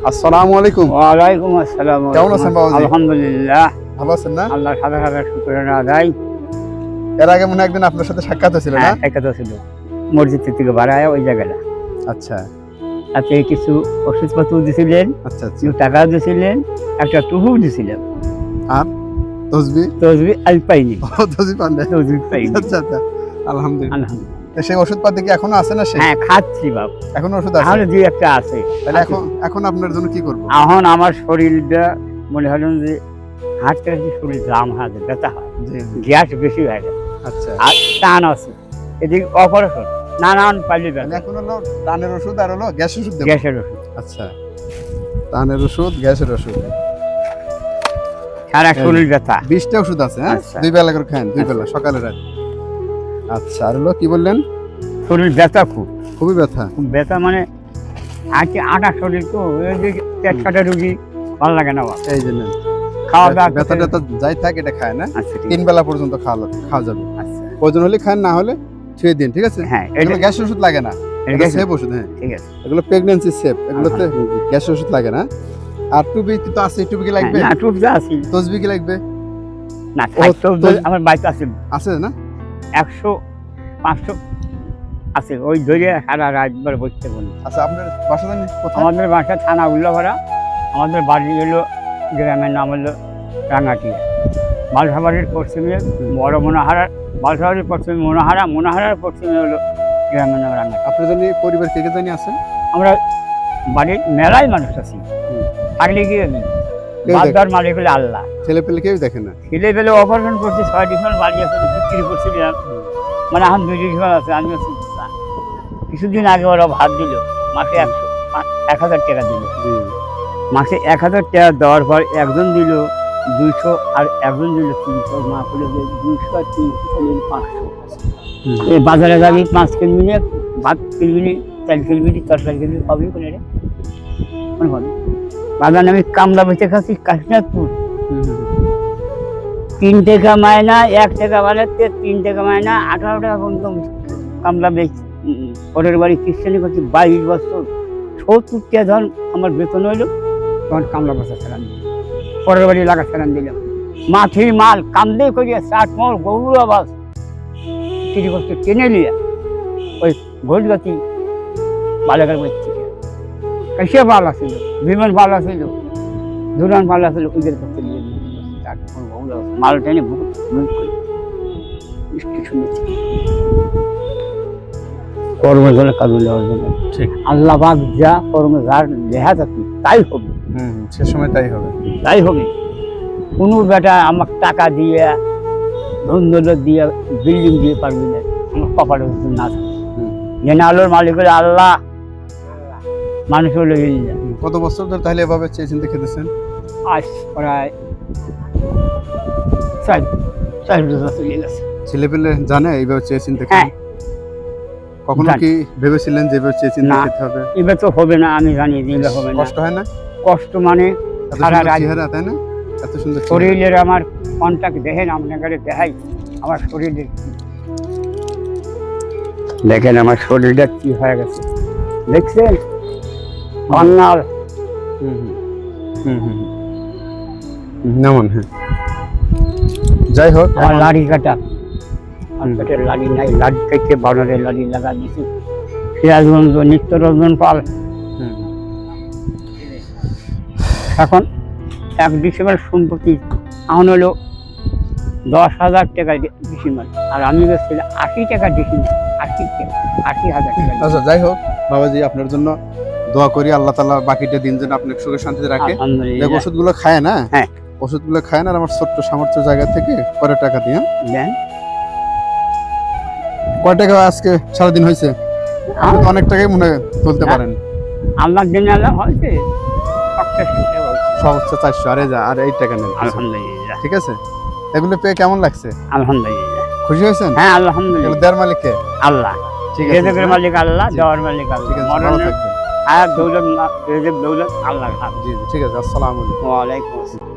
আসসালামু আলাইকুম। ওয়ালাইকুম আসসালাম। কেমন আছেন বাবাজি? আলহামদুলিল্লাহ, ভালো আছেন না? আল্লাহর হাজার হাজার শুকরানা আদায়। এর আগে মনে হয় একদিন আপনার সাথে সাক্ষাৎ হয়েছিল না? হ্যাঁ, সাক্ষাৎ ছিল মসজিদ থেকে বাড়ায় ওই জায়গাটা। আচ্ছা তাতে কিছু ওষুধপত্র দিয়েছিলেন, আচ্ছা আচ্ছা। কিছু টাকা দিয়েছিলেন, একটা টুপু দিয়েছিলেন। আর তসবি? তসবি আমি পাইনি, তসবি পান নাই? তসবি পাইনি। আচ্ছা আচ্ছা, আলহামদুলিল্লাহ। আলহামদুলিল্লাহ। সেই ওষুধপাতি কি এখনো আছে না? হ্যাঁ, খাচ্ছি বাপ, এখন ওষুধ আছে? এখন দুই একটা আছে। তাহলে এখন আপনার জন্য কি করব? এখন আমার শরীরটা মনে হলো যে হাঁটতে হাঁটতে শরীর জাম হয়, ব্যথা হয়, জি জি। গ্যাস বেশি হয়ে গেছে আচ্ছা, আর টান আছে, এদিকে অপারেশন নানান পাইলে তাহলে ব্যথা, এখন হলো টানের ওষুধ আর হলো গ্যাসের ওষুধ দেব। গ্যাসের ওষুধ আচ্ছা, টানের ওষুধ, গ্যাসের ওষুধ, সারা শরীর ব্যথা। 20টা ওষুধ আছে। হ্যাঁ, আচ্ছা। 2 বেলা করে খান, 2 বেলা, সকালে রাত। আচ্ছা, আর হলো কি বললেন? শরীর ব্যথা খুবই ব্যথা। খুব ব্যথা, মানে আজকে আটা শরীর তো, এই যে পেট কাটা রুগী, ভালো লাগে না বাবা। এই যে নেন, খাওয়া দাওয়া ব্যথা ট্যাথা যাই থাক এটা খায় না। আচ্ছা, ঠিক 3 বেলা পর্যন্ত খাওয়া যাবে। আচ্ছা, প্রয়োজন হলে খান, না হলে ছুঁয়ে দিন, ঠিক আছে? হ্যাঁ, এগুলো গ্যাসের ওষুধ লাগে না, এটা এটা সেফ ওষুধ। হ্যাঁ, ঠিক আছে। এগুলো প্রেগন্যান্সি সেফ, এগুলোতে গ্যাসের ওষুধ লাগে না। আর টুপি তো আছে, টুপি কি লাগবে? না, টুপটা আছে তসবি কি লাগবে? না, আমার বাড়িতে আছে, আছে না? 100 500 আছে, ওই ধরে সারা রাতবার বসতে বলি। আচ্ছা, আপনার বাসা জানি কোথায়? আমাদের বাসা থানা উল্লাপাড়া, আমাদের বাড়ি হলো, গ্রামের নাম হলো রাঙ্গাটিয়া। বালসাবাড়ির পশ্চিমে বড় মনোহারা, বালসাবাড়ির পশ্চিমে মনোহারা, মনোহারার পশ্চিমে হলো গ্রামের নাম রাঙ্গাটিয়া। আপনার জানি পরিবার কে কে জানি আছে? আমরা বাড়ির মেলায় মানুষ আছি, থাকলে কি আমি কেউ বাজার মালিক হলে আল্লাহ। ছেলে পেলে কেউ দেখে না? ছেলে পেলে অপারেশন করছি, 6 ডিসেম্বর বাড়ি আছে, বিক্রি করছিলাম, মানে এখন 2 ডিসেম্বর আছে। আমি আছি না। কিছুদিন আগে ওরা ভাত দিল, মাসে 1000 টাকা দিল। জি, মাসে 1000 টাকা দেওয়ার পর একজন দিল 200 আর একজন দিল 300, মা বলে যে 200 আর 300 500। এই বাজারে যাবি 5 কিনবি, ভাত কিনবি, চাল কিনবি, তরকারি কিনবি, পাবি কোনে রে? মনে হয় বাজারে আমি কামলা বেঁচে খাচ্ছি কাশীনাথপুর। 3 টাকা মায়না, 1 টাকা বানাতে 3 টাকা মায়না, 18 টাকা পর্যন্ত কামলা বেচি। পরের বাড়ি খ্রিস্টানি করছি 22 বছর, 70 টাকা ধর আমার বেতন হইলো, তখন কামলা বাসা ছাড়ান দিলাম, পরের বাড়ি লাগা ছাড়ান দিলাম। মাঠের মাল কামদে করিয়া 60 মোড় গরুর আবাস চিঠি করতে টেনে লিয়া ওই ঘোষগাছি বালাগার বাড়ি থেকে কাশিয়া পাল আসছিল, বিমান পাল আসছিল, দুরান পাল আসছিল, ওইদের করতে নিয়ে মাল টেনে বহুত করে স্টেশনে কর্ম জন্য কাজু নেওয়ার জন্য। ঠিক। আল্লাহ পাক যা কর্ম যার লেহা থাকি তাই হবে, সে সময় তাই হবে। তাই হবে। কোনো বেটা আমার টাকা দিয়ে, ধন দৌলত দিয়ে, বিল্ডিং দিয়ে পারবি না, আমার কপালের না থাকে। যে আলোর মালিক হলে আল্লাহ, মানুষ হলো ইল্লাহ। কত বছর ধরে তাহলে এভাবে চেয়ে চিন্তে খেতেছেন? আজ প্রায় 4 বছর চলে গেছে। ছেলে পেলে জানে এইভাবে চেয়ে চিন্তে হ্যাঁ, খেতে? কখনো জানি। কি ভেবেছিলেন যে এভাবে চেয়ে চিন্তে না। খেতে হবে? এবার তো হবে না, আমি জানি যে এবার হবে না। কষ্ট হয় না? কষ্ট মানে এত সারা সুন্দর রাত চেহারা, তাই না? এত সুন্দর চেহারা। শরীরের আমার কন্টাক্ট দেখেন, আপনাকে দেখাই আমার শরীরের কি। দেখেন আমার শরীরটা কি হয়ে গেছে, দেখছেন? বাঙাল যেমন, হ্যাঁ। যাই হোক, আমার লাড়ি কাটা, আমার পেটের লাড়ি নাই, লাড়ি কেটে বানরের লাড়ি লাগা দিয়েছি। সিরাজগঞ্জ নিত্যরঞ্জন পাল এখন 1 ডিসেম্বর সম্পত্তি এখন হলো 10,000 টাকা ডিসেম্বর, আর আমি বেশি 80 টাকা ডিসেম্বর, 80,000 টাকা। আচ্ছা, যাই হোক বাবাজি, আপনার জন্য দোয়া করি, আল্লাহ তাআলা বাকিটা দিন যেন আপনাকে সুখে শান্তিতে রাখে। আলহামদুলিল্লাহ। দেখ, ওষুধগুলো খায় না? হ্যাঁ। ওষুধগুলো খায় না, আর আমার ছোট্ট সামর্থ্য জায়গা থেকে পরে টাকা দিয়ে। দেন। কয় টাকা আজকে সারাদিন হয়েছে? আপনি তো অনেক টাকাই মনে হয় তুলতে পারেন। আল্লাহর জন্য আল্লাহ হয়েছে, সর্বোচ্চ 400। আরে যা, আর এই টাকা নেন। আলহামদুলিল্লাহ। ঠিক আছে, এগুলো পেয়ে কেমন লাগছে? আলহামদুলিল্লাহ। খুশি হয়েছেন? হ্যাঁ, আলহামদুলিল্লাহ। দেওয়ার মালিক কে? আল্লাহ। ঠিক আছে, রিজিকের মালিক আল্লাহ, দেওয়ার মালিক ঠিক আল্লাহ, আছে, ভালো মরণের থাকবেন। আর দৌলত রিজিক দৌলত আল্লাহর হাত। জি জি, ঠিক আছে। আসসালামু আলাইকুম। ওয়া আলাইকুম আসসালাম।